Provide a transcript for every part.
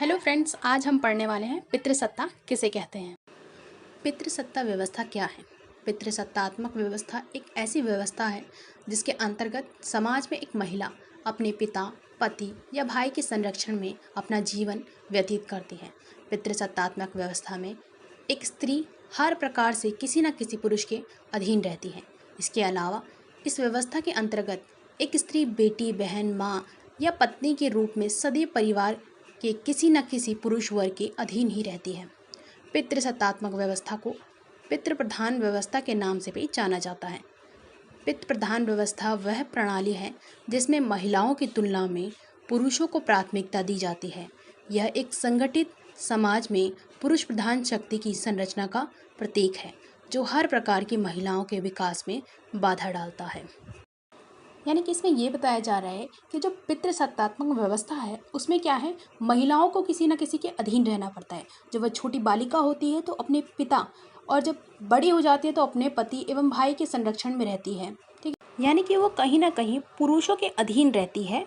Hello friends, आज हम पढ़ने वाले हैं पितृसत्ता किसे कहते हैं। पितृसत्ता व्यवस्था क्या है। पितृसत्तात्मक व्यवस्था एक ऐसी व्यवस्था है जिसके अंतर्गत समाज में एक महिला अपने पिता, पति या भाई के संरक्षण में अपना जीवन व्यतीत करती है। पितृसत्तात्मक व्यवस्था में एक स्त्री हर प्रकार से किसी न किसी पुरुष के अधीन रहती है। इसके अलावा इस व्यवस्था के अंतर्गत एक स्त्री बेटी, बहन, माँ या पत्नी के रूप में सदैव परिवार के किसी न किसी पुरुष वर्ग के अधीन ही रहती है। पितृसत्तात्मक व्यवस्था को पितृप्रधान व्यवस्था के नाम से भी जाना जाता है। पितृप्रधान व्यवस्था वह प्रणाली है जिसमें महिलाओं की तुलना में पुरुषों को प्राथमिकता दी जाती है। यह एक संगठित समाज में पुरुष प्रधान शक्ति की संरचना का प्रतीक है जो हर प्रकार की महिलाओं के विकास में बाधा डालता है। यानी कि इसमें ये बताया जा रहा है कि जो पितृसत्तात्मक व्यवस्था है उसमें क्या है, महिलाओं को किसी न किसी के अधीन रहना पड़ता है। जब वह छोटी बालिका होती है तो अपने पिता, और जब बड़ी हो जाती है तो अपने पति एवं भाई के संरक्षण में रहती है। ठीक है, यानी कि वो कहीं ना कहीं पुरुषों के अधीन रहती है।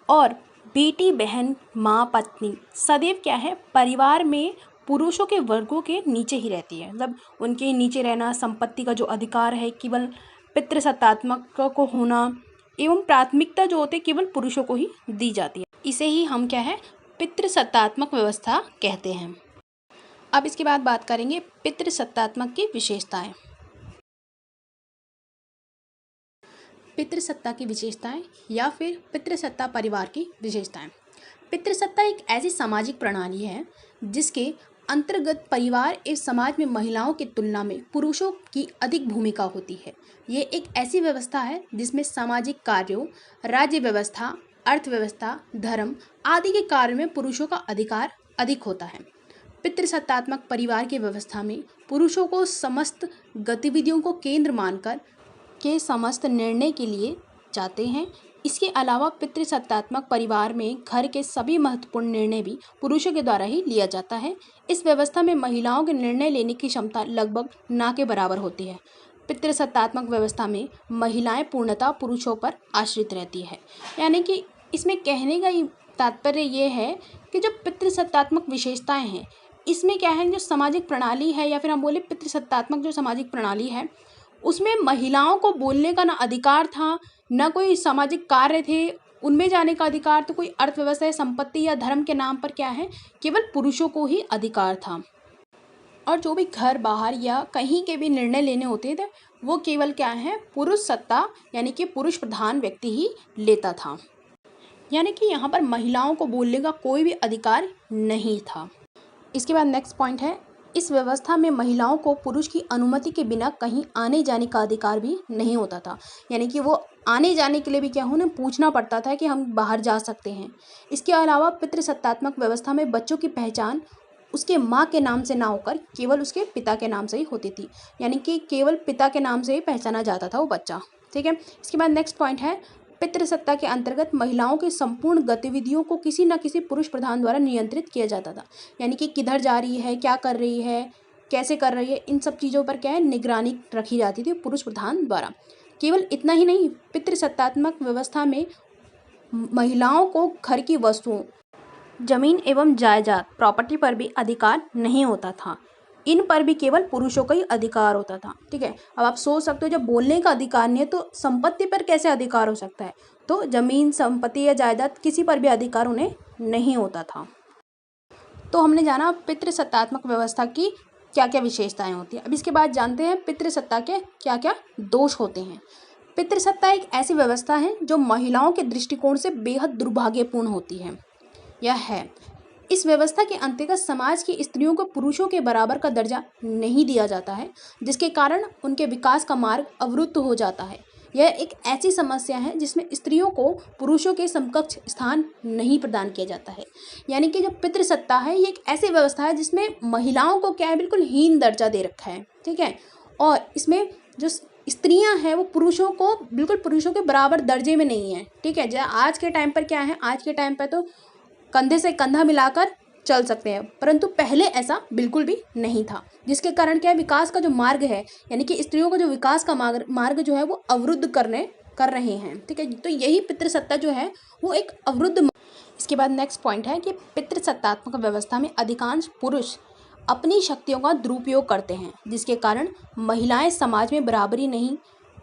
और बेटी, बहन, माँ, पत्नी सदैव क्या है, परिवार में पुरुषों के वर्गों के नीचे ही रहती है। मतलब उनके नीचे रहना, संपत्ति का जो अधिकार है केवल पितृसत्तात्मक को होना एवं प्राथमिकता जो होती है केवल पुरुषों को ही दी जाती है। इसे ही हम क्या है, पितृसत्तात्मक व्यवस्था कहते हैं। अब इसके बाद बात करेंगे पितृसत्तात्मक की विशेषताएं। पितृसत्ता की विशेषताएं या फिर पितृसत्ता परिवार की विशेषताएं। पितृसत्ता एक ऐसी सामाजिक प्रणाली है जिसके अंतर्गत परिवार एवं समाज में महिलाओं की तुलना में पुरुषों की अधिक भूमिका होती है। ये एक ऐसी व्यवस्था है जिसमें सामाजिक कार्यों, राज्य व्यवस्था, अर्थव्यवस्था, धर्म आदि के कार्य में पुरुषों का अधिकार अधिक होता है। पितृसत्तात्मक परिवार की व्यवस्था में पुरुषों को समस्त गतिविधियों को केंद्र मानकर के समस्त निर्णय के लिए जाते हैं। इसके अलावा पितृसत्तात्मक परिवार में घर के सभी महत्वपूर्ण निर्णय भी पुरुषों के द्वारा ही लिया जाता है। इस व्यवस्था में महिलाओं के निर्णय लेने की क्षमता लगभग ना के बराबर होती है। पितृसत्तात्मक व्यवस्था में महिलाएं पूर्णतः पुरुषों पर आश्रित रहती है। यानी कि इसमें कहने का तात्पर्य ये है कि जो पितृसत्तात्मक विशेषताएं हैं इसमें क्या है, जो सामाजिक प्रणाली है या फिर हम बोले पितृसत्तात्मक जो सामाजिक प्रणाली है उसमें महिलाओं को बोलने का ना अधिकार था, ना कोई सामाजिक कार्य थे उनमें जाने का अधिकार, तो कोई अर्थव्यवस्था, संपत्ति या धर्म के नाम पर क्या है, केवल पुरुषों को ही अधिकार था। और जो भी घर बाहर या कहीं के भी निर्णय लेने होते थे वो केवल क्या है, पुरुष सत्ता यानी कि पुरुष प्रधान व्यक्ति ही लेता था। यानी कि यहाँ पर महिलाओं को बोलने का कोई भी अधिकार नहीं था। इसके बाद नेक्स्ट पॉइंट है, इस व्यवस्था में महिलाओं को पुरुष की अनुमति के बिना कहीं आने जाने का अधिकार भी नहीं होता था। यानी कि वो आने जाने के लिए भी क्या उन्हें पूछना पड़ता था कि हम बाहर जा सकते हैं। इसके अलावा पितृसत्तात्मक व्यवस्था में बच्चों की पहचान उसके माँ के नाम से ना होकर केवल उसके पिता के नाम से ही होती थी। यानी कि केवल पिता के नाम से ही पहचाना जाता था वो बच्चा। ठीक है, इसके बाद नेक्स्ट पॉइंट है, पितृसत्ता के अंतर्गत महिलाओं की संपूर्ण गतिविधियों को किसी न किसी पुरुष प्रधान द्वारा नियंत्रित किया जाता था। यानी कि किधर जा रही है, क्या कर रही है, कैसे कर रही है, इन सब चीज़ों पर क्या है, निगरानी रखी जाती थी पुरुष प्रधान द्वारा। केवल इतना ही नहीं, पितृसत्तात्मक व्यवस्था में महिलाओं को घर की वस्तुओं, जमीन एवं जायदाद, प्रॉपर्टी पर भी अधिकार नहीं होता था। इन पर भी केवल पुरुषों का ही अधिकार होता था। ठीक है, अब आप सोच सकते हो जब बोलने का अधिकार नहीं है तो संपत्ति पर कैसे अधिकार हो सकता है। तो जमीन, संपत्ति या जायदाद किसी पर भी अधिकार उन्हें नहीं होता था। तो हमने जाना पितृसत्तात्मक व्यवस्था की क्या क्या विशेषताएं होती हैं। अब इसके बाद जानते हैं पितृसत्ता के क्या क्या दोष होते हैं। पितृसत्ता एक ऐसी व्यवस्था है जो महिलाओं के दृष्टिकोण से बेहद दुर्भाग्यपूर्ण होती है। यह है, इस व्यवस्था के अंतर्गत समाज की स्त्रियों को पुरुषों के बराबर का दर्जा नहीं दिया जाता है, जिसके कारण उनके विकास का मार्ग अवरुद्ध हो जाता है। यह एक ऐसी समस्या है जिसमें स्त्रियों को पुरुषों के समकक्ष स्थान नहीं प्रदान किया जाता है। यानी कि जो पितृसत्ता है ये एक ऐसी व्यवस्था है जिसमें महिलाओं को क्या है, बिल्कुल हीन दर्जा दे रखा है। ठीक है, और इसमें जो स्त्रियां हैं वो पुरुषों को बिल्कुल पुरुषों के बराबर दर्जे में नहीं है। ठीक है, आज के टाइम पर क्या है, आज के टाइम पर तो कंधे से कंधा मिलाकर चल सकते हैं, परंतु पहले ऐसा बिल्कुल भी नहीं था, जिसके कारण क्या है, विकास का जो मार्ग है यानी कि स्त्रियों का जो विकास का मार्ग जो है वो अवरुद्ध करने कर रहे हैं। ठीक है, तो यही पितृसत्ता जो है वो एक अवरुद्ध। इसके बाद नेक्स्ट पॉइंट है कि पितृसत्तात्मक व्यवस्था में अधिकांश पुरुष अपनी शक्तियों का दुरुपयोग करते हैं, जिसके कारण महिलाएं समाज में बराबरी नहीं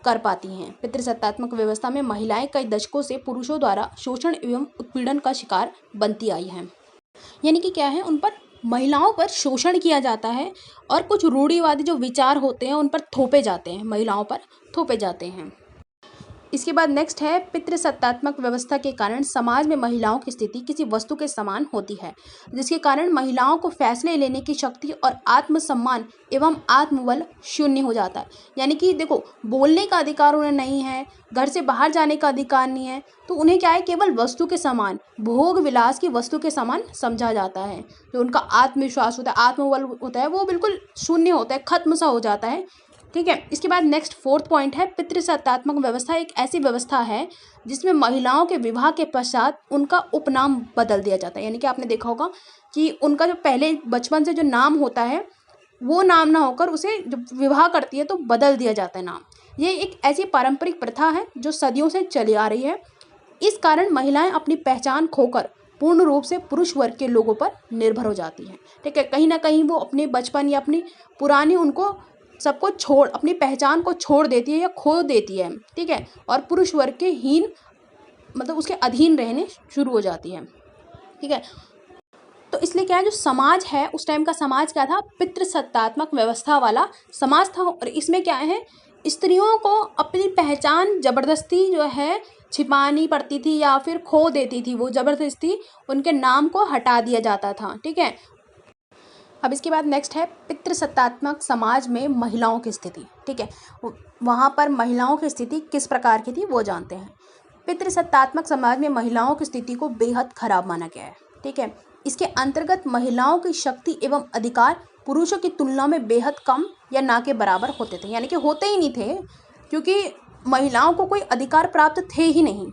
कर पाती हैं। पितृसत्तात्मक व्यवस्था में महिलाएं कई दशकों से पुरुषों द्वारा शोषण एवं उत्पीड़न का शिकार बनती आई हैं। यानी कि क्या है, उन पर महिलाओं पर शोषण किया जाता है और कुछ रूढ़िवादी जो विचार होते हैं उन पर थोपे जाते हैं, महिलाओं पर थोपे जाते हैं। इसके बाद नेक्स्ट है, पितृसत्तात्मक व्यवस्था के कारण समाज में महिलाओं की स्थिति किसी वस्तु के समान होती है, जिसके कारण महिलाओं को फैसले लेने की शक्ति और आत्मसम्मान एवं आत्मबल शून्य हो जाता है। यानी कि देखो, बोलने का अधिकार उन्हें नहीं है, घर से बाहर जाने का अधिकार नहीं है, तो उन्हें क्या है, केवल वस्तु के समान, भोग विलास की वस्तु के समान समझा जाता है। जो उनका आत्मविश्वास होता है, आत्मबल होता है, वो बिल्कुल शून्य होता है, खत्म सा हो जाता है। ठीक है, इसके बाद नेक्स्ट फोर्थ पॉइंट है, पितृसत्तात्मक व्यवस्था एक ऐसी व्यवस्था है जिसमें महिलाओं के विवाह के पश्चात उनका उपनाम बदल दिया जाता है। यानी कि आपने देखा होगा कि उनका जो पहले बचपन से जो नाम होता है वो नाम ना होकर उसे जब विवाह करती है तो बदल दिया जाता है नाम। ये एक ऐसी पारंपरिक प्रथा है जो सदियों से चली आ रही है। इस कारण महिलाएं अपनी पहचान खोकर पूर्ण रूप से पुरुष वर्ग के लोगों पर निर्भर हो जाती हैं। ठीक है, कहीं ना कहीं वो अपने बचपन या अपनी पुरानी उनको सबको छोड़, अपनी पहचान को छोड़ देती है या खो देती है। ठीक है, और पुरुष वर्ग के हीन मतलब उसके अधीन रहने शुरू हो जाती है। ठीक है, तो इसलिए क्या है, जो समाज है उस टाइम का समाज क्या था, पितृसत्तात्मक व्यवस्था वाला समाज था। और इसमें क्या है, स्त्रियों को अपनी पहचान जबरदस्ती जो है छिपानी पड़ती थी या फिर खो देती थी, वो जबरदस्ती उनके नाम को हटा दिया जाता था। ठीक है, अब इसके बाद नेक्स्ट है, पितृसत्तात्मक समाज में महिलाओं की स्थिति। ठीक है, वहाँ पर महिलाओं की स्थिति किस प्रकार की थी वो जानते हैं। पितृसत्तात्मक समाज में महिलाओं की स्थिति को बेहद खराब माना गया है। ठीक है, इसके अंतर्गत महिलाओं की शक्ति एवं अधिकार पुरुषों की तुलना में बेहद कम या ना के बराबर होते थे। यानी कि होते ही नहीं थे, क्योंकि महिलाओं को कोई अधिकार प्राप्त थे ही नहीं।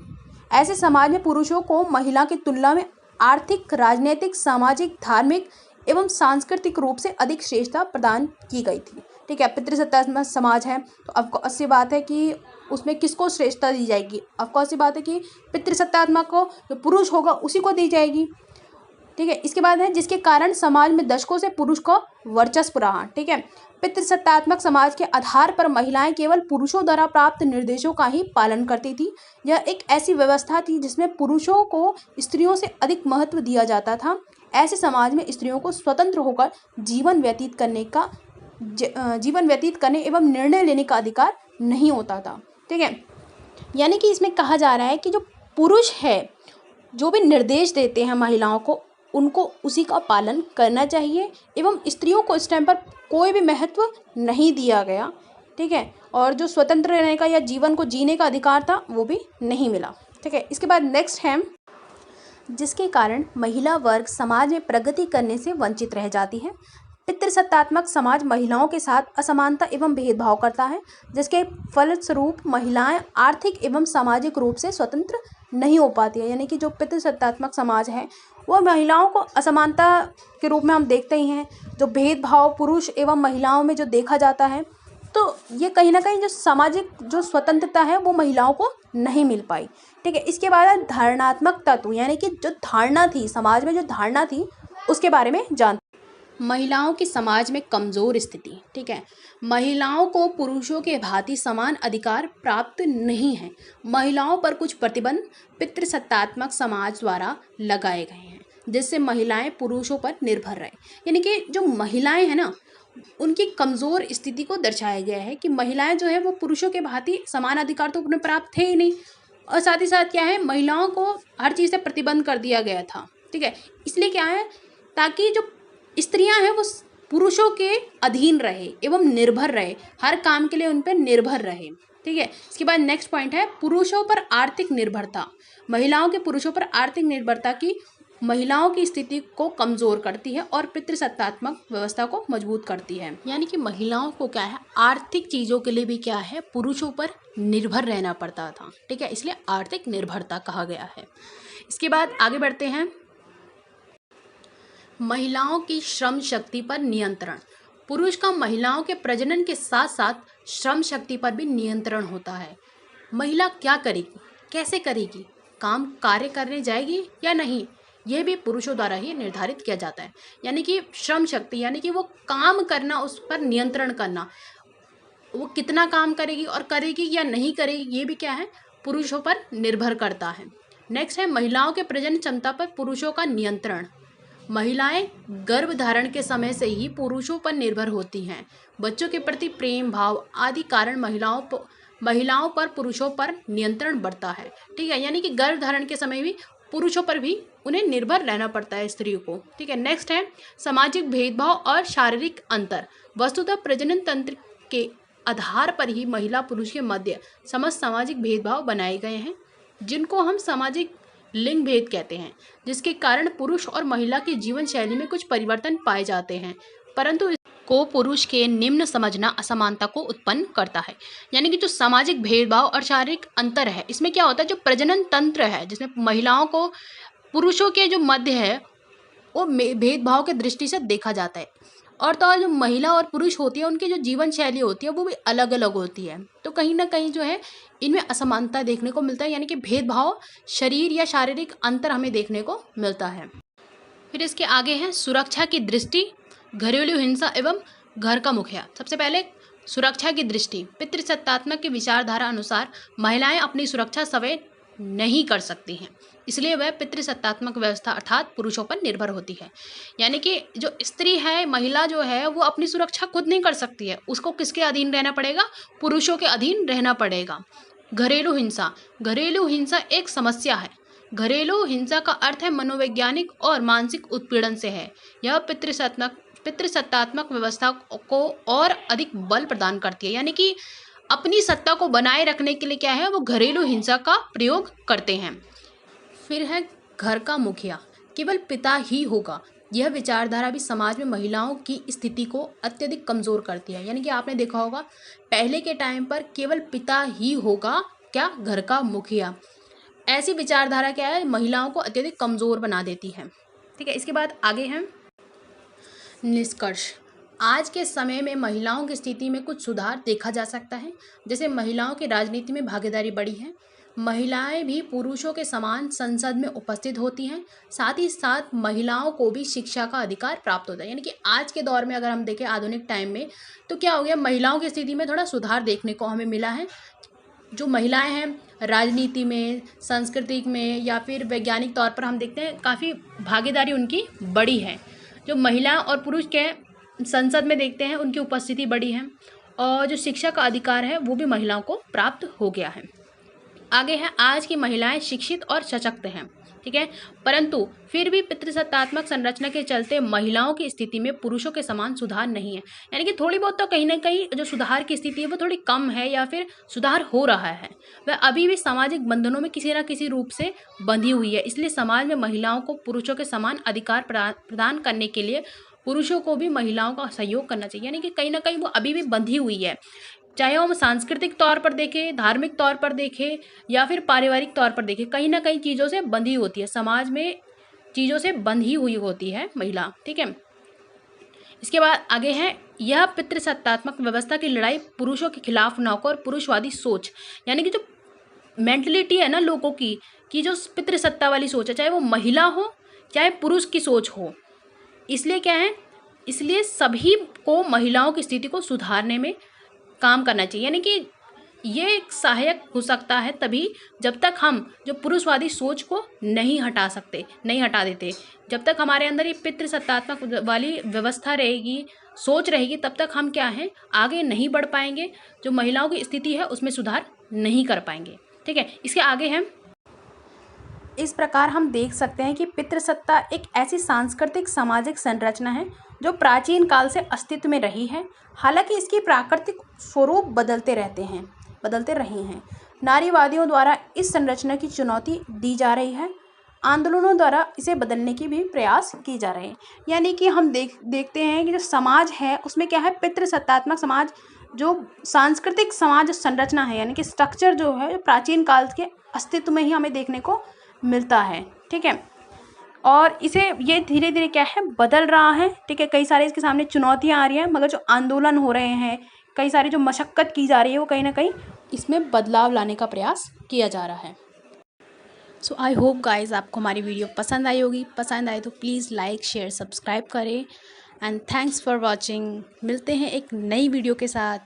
ऐसे समाज में पुरुषों को महिला की तुलना में आर्थिक, राजनीतिक, सामाजिक, धार्मिक एवं सांस्कृतिक रूप से अधिक श्रेष्ठता प्रदान की गई थी। ठीक है, पितृसत्तात्मक समाज है तो ऑफकोर्स सी बात है कि उसमें किसको श्रेष्ठता दी जाएगी, ऑफकोर्स सी बात है कि पितृसत्तात्मक को जो पुरुष होगा उसी को दी जाएगी। ठीक है, इसके बाद है, जिसके कारण समाज में दशकों से पुरुष को वर्चस्व रहा। ठीक है, पितृसत्तात्मक समाज के आधार पर महिलाएं केवल पुरुषों द्वारा प्राप्त निर्देशों का ही पालन करती थी। यह एक ऐसी व्यवस्था थी जिसमें पुरुषों को स्त्रियों से अधिक महत्व दिया जाता था। ऐसे समाज में स्त्रियों को स्वतंत्र होकर जीवन व्यतीत करने एवं निर्णय लेने का अधिकार नहीं होता था। ठीक है, यानी कि इसमें कहा जा रहा है कि जो पुरुष है जो भी निर्देश देते हैं महिलाओं को, उनको उसी का पालन करना चाहिए एवं स्त्रियों को इस टाइम पर कोई भी महत्व नहीं दिया गया। ठीक है, और जो स्वतंत्र रहने का या जीवन को जीने का अधिकार था वो भी नहीं मिला। ठीक है, इसके बाद नेक्स्ट है, जिसके कारण महिला वर्ग समाज में प्रगति करने से वंचित रह जाती है। पितृसत्तात्मक समाज महिलाओं के साथ असमानता एवं भेदभाव करता है, जिसके फलस्वरूप महिलाएं आर्थिक एवं सामाजिक रूप से स्वतंत्र नहीं हो पाती है। यानी कि जो पितृसत्तात्मक समाज है वो महिलाओं को असमानता के रूप में हम देखते ही हैं। जो भेदभाव पुरुष एवं महिलाओं में जो देखा जाता है, तो ये कहीं ना कहीं जो सामाजिक जो स्वतंत्रता है वो महिलाओं को नहीं मिल पाई। ठीक है, इसके बाद धारणात्मक तत्व, यानी कि जो धारणा थी समाज में, जो धारणा थी उसके बारे में जानते। महिलाओं की समाज में कमज़ोर स्थिति। ठीक है, महिलाओं को पुरुषों के भांति समान अधिकार प्राप्त नहीं है। महिलाओं पर कुछ प्रतिबंध पितृसत्तात्मक समाज द्वारा लगाए गए हैं, जिससे महिलाएं पुरुषों पर निर्भर रहे। यानी कि जो महिलाएं हैं ना, उनकी कमज़ोर स्थिति को दर्शाया गया है कि महिलाएं जो है वो पुरुषों के भांति समान अधिकार तो उन्हें प्राप्त थे ही नहीं, और साथ ही साथ क्या है, महिलाओं को हर चीज़ से प्रतिबंध कर दिया गया था। ठीक है, इसलिए क्या है, ताकि जो स्त्रियां हैं वो पुरुषों के अधीन रहे एवं निर्भर रहे, हर काम के लिए उन पर निर्भर रहे। ठीक है, इसके बाद नेक्स्ट पॉइंट है, पुरुषों पर आर्थिक निर्भरता। महिलाओं के पुरुषों पर आर्थिक निर्भरता की महिलाओं की स्थिति को कमज़ोर करती है और पितृसत्तात्मक व्यवस्था को मजबूत करती है। यानी कि महिलाओं को क्या है, आर्थिक चीज़ों के लिए भी क्या है, पुरुषों पर निर्भर रहना पड़ता था। ठीक है, इसलिए आर्थिक निर्भरता कहा गया है। इसके बाद आगे बढ़ते हैं, महिलाओं की श्रम शक्ति पर नियंत्रण। पुरुष का महिलाओं के प्रजनन के साथ साथ श्रम शक्ति पर भी नियंत्रण होता है। महिला क्या करेगी, कैसे करेगी, कार्य करने जाएगी या नहीं, ये भी पुरुषों द्वारा ही निर्धारित किया जाता है। यानी कि श्रम शक्ति, यानी कि वो काम करना, उस पर नियंत्रण करना, वो कितना काम करेगी और करेगी या नहीं करेगी, ये भी क्या है, पुरुषों पर निर्भर करता है। नेक्स्ट है महिलाओं के प्रजनन क्षमता पर पुरुषों का नियंत्रण। महिलाएं गर्भ धारण के समय से ही पुरुषों पर निर्भर होती हैं। बच्चों के प्रति प्रेम भाव आदि कारण महिलाओं पर पुरुषों पर नियंत्रण बढ़ता है। ठीक है, यानी कि गर्भ धारण के समय भी पुरुषों पर भी उन्हें निर्भर रहना पड़ता है स्त्रियों को। ठीक है, नेक्स्ट है सामाजिक भेदभाव और शारीरिक अंतर। वस्तुतः प्रजनन तंत्र के आधार पर ही महिला पुरुष के मध्य समस्त सामाजिक भेदभाव बनाए गए हैं, जिनको हम सामाजिक लिंग भेद कहते हैं, जिसके कारण पुरुष और महिला की जीवन शैली में कुछ परिवर्तन पाए जाते हैं, परंतु इसको पुरुष के निम्न समझना असमानता को उत्पन्न करता है। यानी कि जो सामाजिक भेदभाव और शारीरिक अंतर है, इसमें क्या होता है, जो प्रजनन तंत्र है जिसमें महिलाओं को पुरुषों के जो मध्य है वो भेदभाव के दृष्टि से देखा जाता है, और तो और जो महिला और पुरुष होती है उनकी जो जीवन शैली होती है वो भी अलग अलग होती है। तो कहीं ना कहीं जो है इनमें असमानता देखने को मिलता है, यानी कि भेदभाव, शरीर या शारीरिक अंतर हमें देखने को मिलता है। फिर इसके आगे है सुरक्षा की दृष्टि, घरेलू हिंसा एवं घर का मुखिया। सबसे पहले सुरक्षा की दृष्टि, पितृसत्तात्मक की विचारधारा अनुसार महिलाएं अपनी सुरक्षा स्वयं नहीं कर सकती हैं, इसलिए वह पितृसत्तात्मक व्यवस्था अर्थात पुरुषों पर निर्भर होती है। यानी कि जो स्त्री है, महिला जो है, वो अपनी सुरक्षा खुद नहीं कर सकती है, उसको किसके अधीन रहना पड़ेगा, पुरुषों के अधीन रहना पड़ेगा। घरेलू हिंसा, घरेलू हिंसा एक समस्या है। घरेलू हिंसा का अर्थ है मनोवैज्ञानिक और मानसिक उत्पीड़न से है। यह पितृसत्तात्मक व्यवस्था को और अधिक बल प्रदान करती है, यानी कि अपनी सत्ता को बनाए रखने के लिए क्या है, वो घरेलू हिंसा का प्रयोग करते हैं। फिर है घर का मुखिया, केवल पिता ही होगा। यह विचारधारा भी समाज में महिलाओं की स्थिति को अत्यधिक कमज़ोर करती है। यानी कि आपने देखा होगा पहले के टाइम पर केवल पिता ही होगा, क्या, घर का मुखिया। ऐसी विचारधारा क्या है, महिलाओं को अत्यधिक कमज़ोर बना देती है। ठीक है, इसके बाद आगे हैं निष्कर्ष। आज के समय में महिलाओं की स्थिति में कुछ सुधार देखा जा सकता है, जैसे महिलाओं की राजनीति में भागीदारी बढ़ी है, महिलाएं भी पुरुषों के समान संसद में उपस्थित होती हैं, साथ ही साथ महिलाओं को भी शिक्षा का अधिकार प्राप्त होता है। यानी कि आज के दौर में अगर हम देखें आधुनिक टाइम में, तो क्या हो गया, महिलाओं की स्थिति में थोड़ा सुधार देखने को हमें मिला है। जो महिलाएं हैं राजनीति में, सांस्कृतिक में या फिर वैज्ञानिक तौर पर हम देखते हैं काफ़ी भागीदारी उनकी बड़ी है। जो महिला और पुरुष के संसद में देखते हैं उनकी उपस्थिति बड़ी है, और जो शिक्षा का अधिकार है वो भी महिलाओं को प्राप्त हो गया है। आगे है आज की महिलाएं शिक्षित और सशक्त हैं। ठीक है, परंतु फिर भी पितृसत्तात्मक संरचना के चलते महिलाओं की स्थिति में पुरुषों के समान सुधार नहीं है। यानी कि थोड़ी बहुत तो कहीं ना कहीं जो सुधार की स्थिति है वो थोड़ी कम है, या फिर सुधार हो रहा है, वह अभी भी सामाजिक बंधनों में किसी न किसी रूप से बंधी हुई है। इसलिए समाज में महिलाओं को पुरुषों के समान अधिकार प्रदान करने के लिए पुरुषों को भी महिलाओं का सहयोग करना चाहिए। यानी कि कहीं ना कहीं वो अभी भी बंधी हुई है, चाहे हम सांस्कृतिक तौर पर देखें, धार्मिक तौर पर देखें या फिर पारिवारिक तौर पर देखें, कहीं ना कहीं चीज़ों से बंधी होती है, समाज में चीज़ों से बंधी हुई होती है महिला। ठीक है, इसके बाद आगे है यह पितृसत्तात्मक व्यवस्था की लड़ाई पुरुषों के खिलाफ न हो और पुरुषवादी सोच, यानी कि जो मेंटलिटी है ना लोगों की, कि जो पितृसत्ता वाली सोच है, चाहे वो महिला हो चाहे पुरुष की सोच हो, इसलिए क्या है, इसलिए सभी को महिलाओं की स्थिति को सुधारने में काम करना चाहिए। यानी कि ये एक सहायक हो सकता है तभी जब तक हम जो पुरुषवादी सोच को नहीं हटा देते। जब तक हमारे अंदर ये पितृसत्तात्मक वाली व्यवस्था रहेगी, सोच रहेगी, तब तक हम क्या है, आगे नहीं बढ़ पाएंगे, जो महिलाओं की स्थिति है उसमें सुधार नहीं कर पाएंगे। ठीक है, इसके आगे हम इस प्रकार हम देख सकते हैं कि पितृसत्ता एक ऐसी सांस्कृतिक सामाजिक संरचना है जो प्राचीन काल से अस्तित्व में रही है। हालांकि इसकी प्राकृतिक स्वरूप बदलते रहे हैं। नारीवादियों द्वारा इस संरचना की चुनौती दी जा रही है, आंदोलनों द्वारा इसे बदलने की भी प्रयास की जा रहे हैं। यानी कि हम देखते हैं कि जो समाज है उसमें क्या है, पितृसत्तात्मक समाज, जो सांस्कृतिक समाज संरचना है, यानी कि स्ट्रक्चर जो है प्राचीन काल के अस्तित्व में ही हमें देखने को मिलता है। ठीक है, और इसे ये धीरे धीरे क्या है, बदल रहा है। ठीक है, कई सारे इसके सामने चुनौतियां आ रही हैं, मगर जो आंदोलन हो रहे हैं, कई सारी जो मशक्क़त की जा रही है वो कहीं ना कहीं इसमें बदलाव लाने का प्रयास किया जा रहा है। सो आई होप गाइस आपको हमारी वीडियो पसंद आई होगी। पसंद आए तो प्लीज़ लाइक शेयर सब्सक्राइब करें एंड थैंक्स फॉर वॉचिंग। मिलते हैं एक नई वीडियो के साथ।